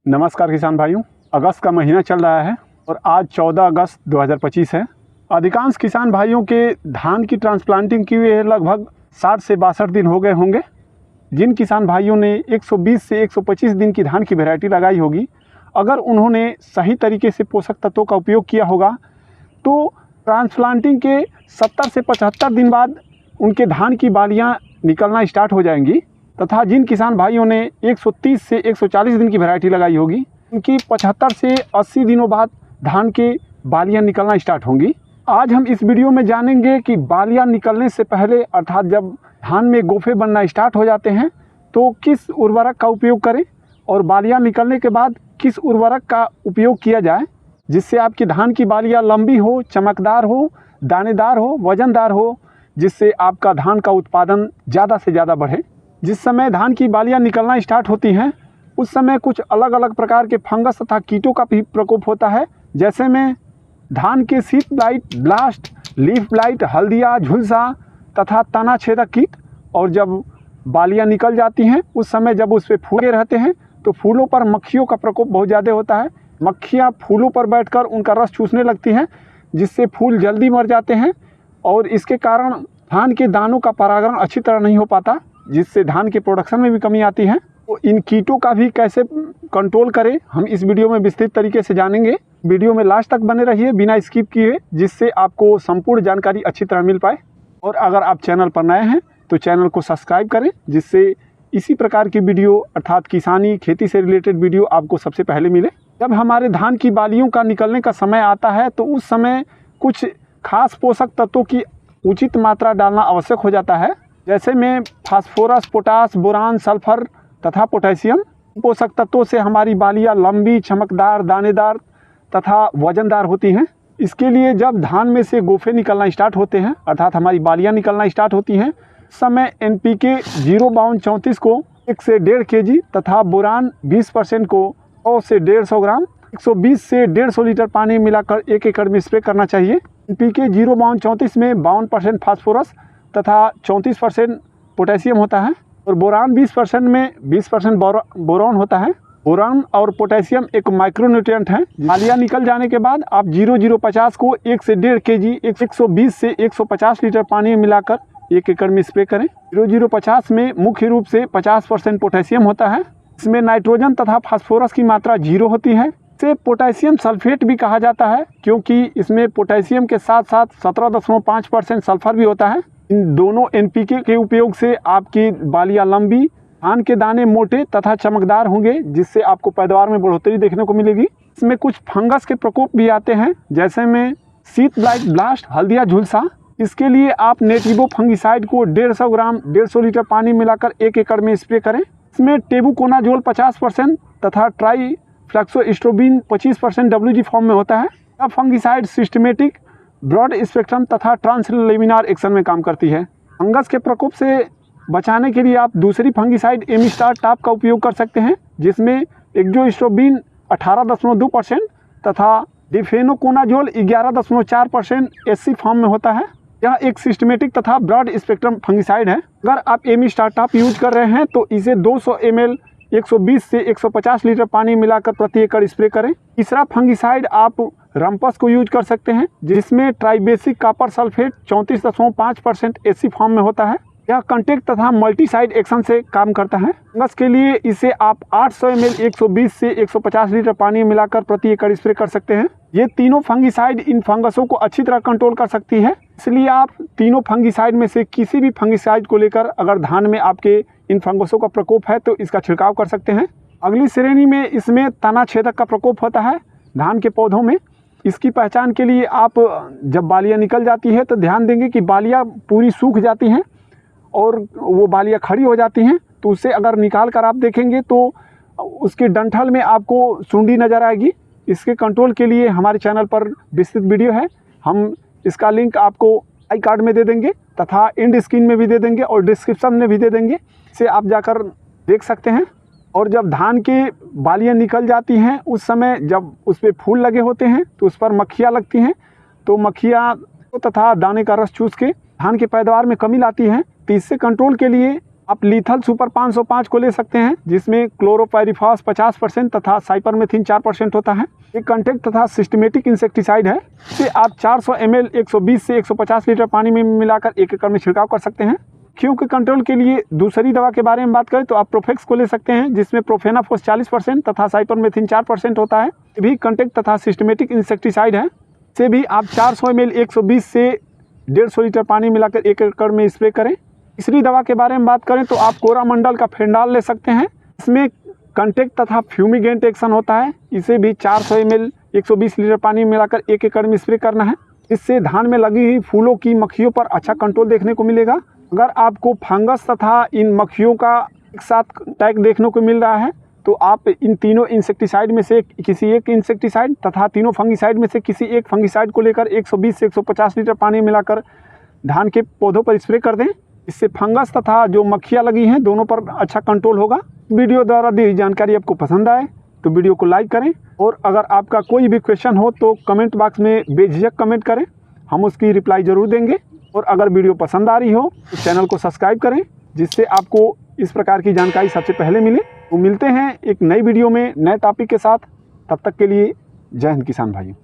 नमस्कार किसान भाइयों, अगस्त का महीना चल रहा है और आज 14 अगस्त 2025 है। अधिकांश किसान भाइयों के धान की ट्रांसप्लांटिंग की हुए लगभग 60 से 62 दिन हो गए होंगे। जिन किसान भाइयों ने 120 से 125 दिन की धान की वैरायटी लगाई होगी, अगर उन्होंने सही तरीके से पोषक तत्वों का उपयोग किया होगा तो ट्रांसप्लांटिंग के 70 से 75 दिन बाद उनके धान की बालियाँ निकलना स्टार्ट हो जाएंगी। तथा जिन किसान भाइयों ने 130 से 140 दिन की वैरायटी लगाई होगी, उनकी 75 से 80 दिनों बाद धान के बालियाँ निकलना स्टार्ट होंगी। आज हम इस वीडियो में जानेंगे कि बालियाँ निकलने से पहले अर्थात जब धान में गोफे बनना स्टार्ट हो जाते हैं तो किस उर्वरक का उपयोग करें और बालियाँ निकलने के बाद किस उर्वरक का उपयोग किया जाए जिससे आपकी धान की बालियाँ लंबी हो, चमकदार हो, दानेदार हो, वजनदार हो, जिससे आपका धान का उत्पादन ज़्यादा से ज़्यादा बढ़े। जिस समय धान की बालियाँ निकलना स्टार्ट होती हैं उस समय कुछ अलग अलग प्रकार के फंगस तथा कीटों का भी प्रकोप होता है, जैसे में धान के शीत blight, blast, leaf blight, Haldia, झुलसा तथा तना छेदक कीट। और जब बालियाँ निकल जाती हैं उस समय जब उस पर फूल रहते हैं तो फूलों पर मक्खियों का प्रकोप बहुत ज़्यादा होता है। मक्खियाँ फूलों पर बैठकर उनका रस चूसने लगती हैं जिससे फूल जल्दी मर जाते हैं और इसके कारण धान के दानों का परागण अच्छी तरह नहीं हो पाता, जिससे धान के प्रोडक्शन में भी कमी आती है। तो इन कीटों का भी कैसे कंट्रोल करें हम इस वीडियो में विस्तृत तरीके से जानेंगे। वीडियो में लास्ट तक बने रहिए बिना स्किप किए, जिससे आपको संपूर्ण जानकारी अच्छी तरह मिल पाए। और अगर आप चैनल पर नए हैं तो चैनल को सब्सक्राइब करें, जिससे इसी प्रकार की वीडियो अर्थात किसानी खेती से रिलेटेड वीडियो आपको सबसे पहले मिले। जब हमारे धान की बालियों का निकलने का समय आता है तो उस समय कुछ खास पोषक तत्वों की उचित मात्रा डालना आवश्यक हो जाता है, जैसे में फास्फोरस, पोटास, बोरान, सल्फर तथा पोटेशियम। पोषक तत्वों से हमारी बालियाँ लंबी, चमकदार, दानेदार तथा वजनदार होती हैं। इसके लिए जब धान में से गोफे निकलना स्टार्ट होते हैं अर्थात हमारी बालियाँ निकलना स्टार्ट होती हैं, समय NPK 05234 को 1 से 1.5 kg तथा बोरान 20% को 100 से 150 ग्राम 120 से 150 लीटर पानी मिलाकर 1 एकड़ में स्प्रे करना चाहिए। NPK 05234 में 52% फास्फोरस तथा 34% पोटेशियम होता है और बोरान 20% में 20% बोरॉन होता है। बोरान और पोटेशियम एक माइक्रोन्यूट्रिएंट है। बालियाँ निकल जाने के बाद आप 0050 को 1 से 1.5 kg 120 से 150 लीटर पानी में मिलाकर 1 एकड़ में स्प्रे करें। 0050 में मुख्य रूप से 50% पोटेशियम होता है। इसमें नाइट्रोजन तथा फास्फोरस की मात्रा 0 होती है। इसे पोटेशियम सल्फेट भी कहा जाता है क्योंकि इसमें पोटेशियम के साथ साथ 17.5% सल्फर भी होता है। इन दोनों NPK के उपयोग से आपकी बालियाँ लंबी, धान के दाने मोटे तथा चमकदार होंगे, जिससे आपको पैदावार में बढ़ोतरी देखने को मिलेगी। इसमें कुछ फंगस के प्रकोप भी आते हैं, जैसे में शीत ब्लाइट, ब्लास्ट, हल्दिया, झुलसा। इसके लिए आप नेटिवो फंगिसाइड को 150 ग्राम 150 लीटर पानी मिलाकर 1 एकड़ में स्प्रे करें। इसमें टेबुकोनाजोल 50% तथा ट्राइफ्लैक्सोस्ट्रोबिन 25% WG फॉर्म में होता है। यह फंगिसाइड सिस्टमेटिक, ब्रॉड स्पेक्ट्रम तथा ट्रांसलेमिनार एक्शन में काम करती है। फंगस के प्रकोप से बचाने के लिए आप दूसरी फंगिसाइड एमिस्टार टॉप का उपयोग कर सकते हैं, जिसमें एक्जोस्ट्रोबिन 18.2% तथा डिफेनोकोनाजोल 11.4% SC फॉर्म में होता है। यह एक सिस्टमेटिक तथा ब्रॉड स्पेक्ट्रम फंगिसाइड है। अगर आप एमिस्टार टॉप यूज कर रहे हैं तो इसे 200 ml 120 से 150 लीटर पानी मिलाकर प्रति एकड़ स्प्रे करें। तीसरा फंगिसाइड आप रम्पस को यूज कर सकते हैं, जिसमें tribasic copper sulphate 34.5% SC form में होता है। यह कंटेक्ट तथा मल्टीसाइड एक्शन से काम करता है। फंगस के लिए इसे आप 800 ml 120 से 150 लीटर पानी मिलाकर प्रति एकड़ स्प्रे कर सकते हैं। ये तीनों फंगिसाइड इन फंगसों को अच्छी तरह कंट्रोल कर सकती है, इसलिए आप तीनों फंगिसाइड में से किसी भी फंगिसाइड को लेकर अगर धान में आपके इन फंगसों का प्रकोप है तो इसका छिड़काव कर सकते हैं। अगली श्रेणी में इसमें तना छेदक का प्रकोप होता है धान के पौधों में। इसकी पहचान के लिए आप जब बालियाँ निकल जाती है तो ध्यान देंगे कि बालियाँ पूरी सूख जाती हैं और वो बालियाँ खड़ी हो जाती हैं, तो उससे अगर निकाल कर आप देखेंगे तो उसके डंठल में आपको सुंडी नज़र आएगी। इसके कंट्रोल के लिए हमारे चैनल पर विस्तृत वीडियो है, हम इसका लिंक आपको आई कार्ड में दे देंगे तथा एंड स्क्रीन में भी दे देंगे और डिस्क्रिप्शन में भी दे देंगे, से आप जाकर देख सकते हैं। और जब धान के बालियाँ निकल जाती हैं उस समय जब उस पर फूल लगे होते हैं तो उस पर मक्खियाँ लगती हैं, तो मक्खियाँ तथा दाने का रस चूस के धान के पैदावार में कमी लाती हैं। तो इससे कंट्रोल के लिए आप लीथल सुपर 505 को ले सकते हैं, जिसमें क्लोरोपाइरिफॉस 50% तथा साइपरमेथ्रिन 4% होता है। एक कॉन्टैक्ट तथा सिस्टमेटिक इंसेक्टिसाइड है। इसे आप 400 ml 120 से 150 लीटर पानी में मिलाकर 1 एकड़ में छिड़काव कर सकते हैं। मक्खियों के कंट्रोल के लिए दूसरी दवा के बारे में बात करें तो आप प्रोफेक्स को ले सकते हैं, जिसमें प्रोफेनाफॉस 40% तथा साइपरमेथ्रिन 4% होता है। ये भी कॉन्टैक्ट तथा सिस्टमेटिक इंसेक्टिसाइड है। इसे भी आप 400 ml 120 से 150 लीटर पानी मिलाकर 1 एकड़ में स्प्रे करें। तीसरी दवा के बारे में बात करें तो आप कोरामंडल का फेंडाल ले सकते हैं। इसमें कॉन्टैक्ट तथा फ्यूमिगेंट एक्शन होता है। इसे भी 400 ml 120 लीटर पानी मिलाकर 1 एकड़ में स्प्रे करना है। इससे धान में लगी हुई फूलों की मक्खियों पर अच्छा कंट्रोल देखने को मिलेगा। अगर आपको फंगस तथा इन मक्खियों का एक साथ अटैक देखने को मिल रहा है तो आप इन तीनों इंसेक्टिसाइड में से किसी एक इंसेक्टिसाइड तथा तीनों फंगिसाइड में से किसी एक फंगिसाइड को लेकर 120 से 150 लीटर पानी मिलाकर धान के पौधों पर स्प्रे कर दें। इससे फंगस तथा जो मक्खियाँ लगी हैं दोनों पर अच्छा कंट्रोल होगा। वीडियो द्वारा दी जानकारी आपको पसंद आए तो वीडियो को लाइक करें, और अगर आपका कोई भी क्वेश्चन हो तो कमेंट बॉक्स में बेझिझक कमेंट करें, हम उसकी रिप्लाई ज़रूर देंगे। और अगर वीडियो पसंद आ रही हो तो चैनल को सब्सक्राइब करें, जिससे आपको इस प्रकार की जानकारी सबसे पहले मिले। तो मिलते हैं एक नई वीडियो में नए टॉपिक के साथ। तब तक के लिए जय हिंद किसान भाइयों।